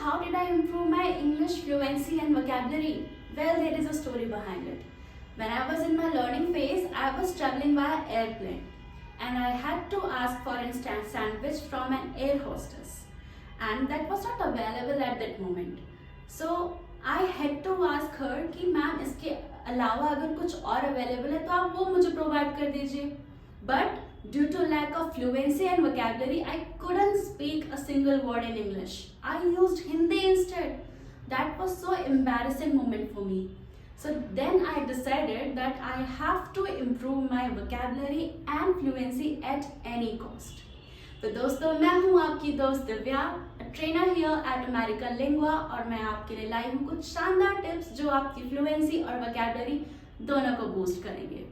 how did I improve my English fluency and vocabulary? Well, there is a story behind it. When I was in my learning phase, I was traveling by airplane and I had to ask for instant sandwich from an air hostess, and that was not available at that moment. So I had to ask her कि ma'am इसके अलावा अगर कुछ और available है तो आप वो मुझे प्रोवाइड कर दीजिए. But due to lack of fluency and vocabulary, I couldn't speak a single word in English. I used Hindi instead. That was so embarrassing moment for me. So then I decided that I have to improve my vocabulary and fluency at any cost. तो दोस्तों, मैं हूँ आपकी दोस्त Divya, trainer here eight American lingua, और मैं आपके लिए लाई हूँ कुछ शानदार टिप्स जो आपकी फ्लुएंसी और वोकैबुलरी दोनों को बूस्ट करेंगे.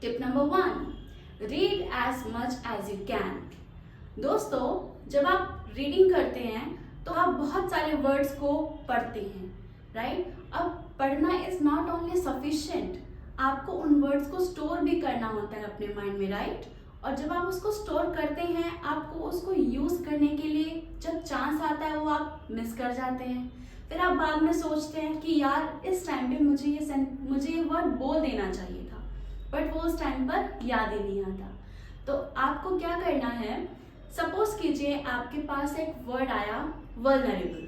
Tip number 1, read as much as you can. दोस्तों, जब आप रीडिंग करते हैं तो आप बहुत सारे वर्ड्स को पढ़ते हैं, राइट? अब पढ़ना इज नॉट ओनली सफिशिएंट, आपको उन वर्ड्स को स्टोर भी करना होता है अपने माइंड में, राइट? और जब आप उसको स्टोर करते हैं, आपको उसको यूज करने के लिए जब चांस आता है वो आप मिस कर जाते हैं. फिर आप बाद में सोचते हैं कि यार इस टाइम पे मुझे ये वर्ड बोल देना चाहिए था, बट वो उस टाइम पर याद ही नहीं आता. तो आपको क्या करना है, सपोज कीजिए आपके पास एक वर्ड आया vulnerable.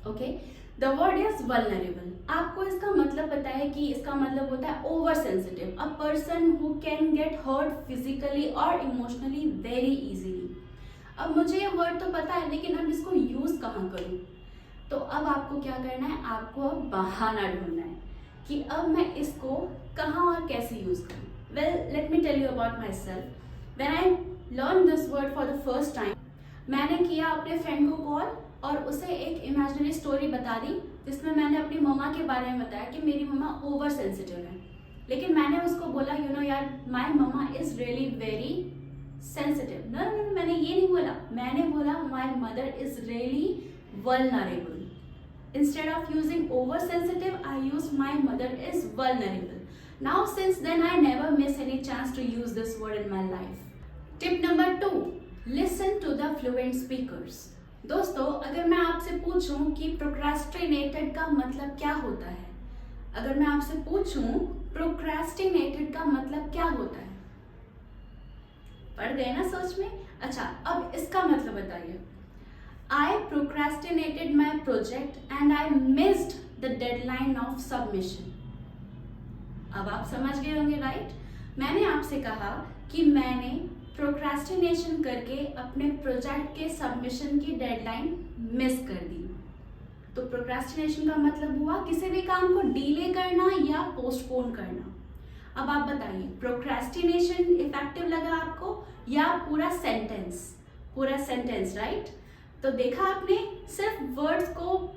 Okay, the word is vulnerable. आपको इसका मतलब पता है कि इसका मतलब होता है over sensitive, a person who can get hurt physically और इमोशनली वेरी इजीली. अब मुझे ये वर्ड तो पता है, लेकिन अब इसको यूज कहाँ करूँ? तो अब आपको क्या करना है, आपको अब बहाना ढूंढना है कि अब मैं इसको कहाँ और कैसे यूज करूँ. Well, let me tell you about myself. When I learn this word for the first time, मैंने किया अपने फ्रेंड को कॉल और उसे एक इमेजिनरी स्टोरी बता दी जिसमें मैंने अपनी मम्मा के बारे में बताया कि मेरी मम्मा ओवर सेंसिटिव है. लेकिन मैंने उसको बोला, यू नो यार, my mamma is really very sensitive. No, मैंने ये नहीं बोला, मैंने बोला my mother is really vulnerable. Instead of using oversensitive, I use my mother is vulnerable. Now since then I never miss any chance to use this word in my life. Tip number 2, listen to the fluent speakers. दोस्तों, अगर मैं आपसे पूछूं कि procrastinated का मतलब क्या होता है, अगर मैं आपसे पूछूं procrastinated का मतलब क्या होता है, पढ़ गए ना सोच में? अच्छा, अब इसका मतलब बताइए. I procrastinated my project and I missed the deadline of submission. अब आप समझ गए होंगे, राइट? मैंने आपसे कहा कि मैंने प्रोक्रेस्टिनेशन करके अपने प्रोजेक्ट के सबमिशन की डेडलाइन मिस कर दी. तो प्रोक्रेस्टिनेशन का मतलब हुआ किसी भी काम को डिले करना या पोस्टपोन करना. अब आप बताइए, प्रोक्रेस्टिनेशन इफेक्टिव लगा आपको या पूरा सेंटेंस, राइट? तो देखा आपने, सिर्फ वर्ड्स को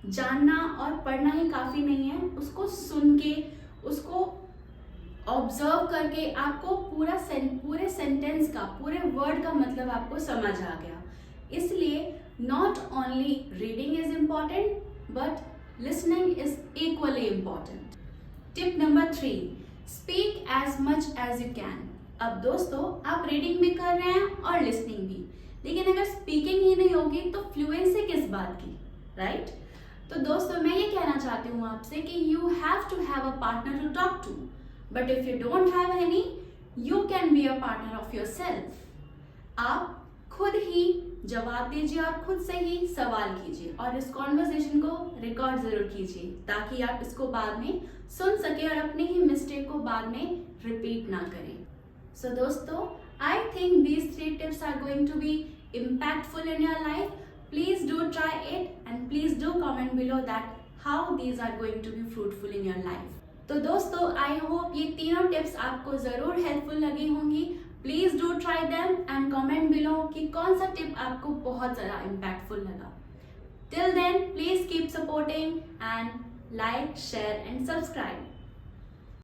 जानना और पढ़ना ही काफ़ी नहीं है, उसको सुन के, उसको ऑब्जर्व करके आपको पूरे सेंटेंस का, पूरे वर्ड का मतलब आपको समझ आ गया. इसलिए not only reading is important but listening is equally important. Tip number 3, speak as much as you can. अब दोस्तों, आप रीडिंग भी कर रहे हैं और लिसनिंग भी, लेकिन अगर स्पीकिंग ही नहीं होगी तो फ्लुएंसी किस बात की, राइट? तो दोस्तों, मैं ये कहना चाहती हूँ आपसे कि you have to have a partner to talk to, but if you don't have any, you can be a partner of yourself. आप खुद ही जवाब दीजिए और खुद से ही सवाल कीजिए और इस कॉन्वर्सेशन को रिकॉर्ड जरूर कीजिए ताकि आप इसको बाद में सुन सके और अपनी ही मिस्टेक को बाद में रिपीट ना करें. So दोस्तों, I think these 3 tips are going to be impactful in your life. Please do try it and please do comment below that how these are going to be fruitful in your life. तो दोस्तों, I hope ये तीनों tips आपको ज़रूर helpful लगी होंगी. Please do try them and comment below कि कौन सा tip आपको बहुत ज़्यादा impactful लगा. Till then, please keep supporting and like, share and subscribe.